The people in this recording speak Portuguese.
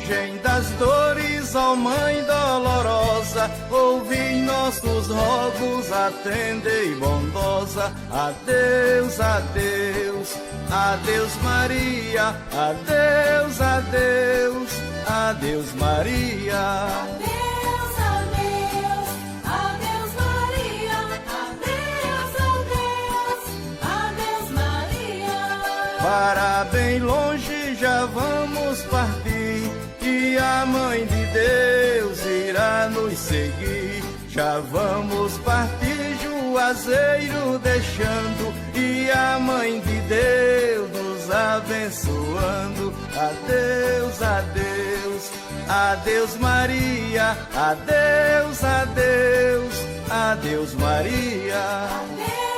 Virgem das dores, ó Mãe dolorosa, ouvi nossos rogos, atendei bondosa. Adeus, adeus, adeus Maria, adeus, adeus, adeus Maria. Adeus, adeus, adeus Maria, adeus, adeus, adeus Maria. Para bem longe já vamos partir, e a Mãe de Deus irá nos seguir. Já vamos partir, Juazeiro deixando, e a Mãe de Deus nos abençoando. Adeus, adeus, adeus Maria, adeus, adeus, adeus Maria. Adeus.